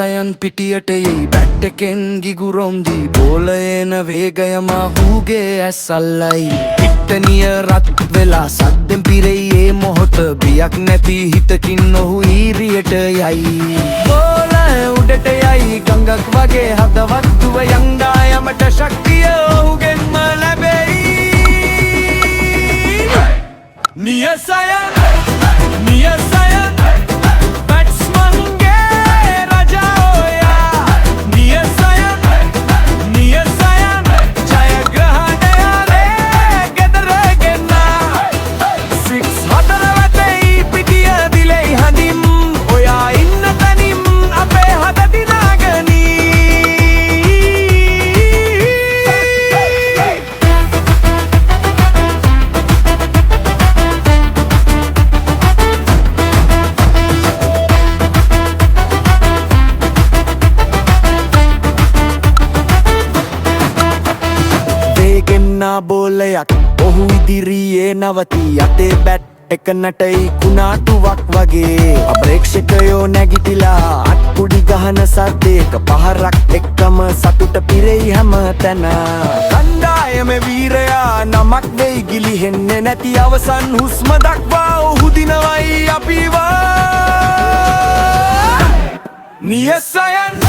නියසයන් පිටියට එයි බැට් එකෙන් ගිගුරොම්දි බෝලයන වේගයම හූගේ ඇස්සල්ලයි පිට්ටනිය රත් වෙලා සද්දෙන් පිරෙයි ඒ මොහොත බියක් නැති හිතකින් ඔහු ඊරියට යයි බෝලය උඩට යයි ගඟක් වගේ හදවත් දුව යංගායමට ශක්තිය ඔහුගෙන්ම ලැබෙයි නියසයන් බෝලයක් ඔහු ඉදිරියේ නවතී අතේ බැට් එක නටයි කුණාටුවක් වගේ අප්‍රේක්ෂකයෝ නැගිටිලා අත්පුඩි ගහන සද්දේක පහරක් එක්කම සතුට පිරෙයි හැම තැන කණ්ඩායමේ වීරයා නමක් වෙයි ගිලිහෙන්නේ නැති අවසන් හුස්ම දක්වා ඔහු දිනවයි අපිව නියසයන්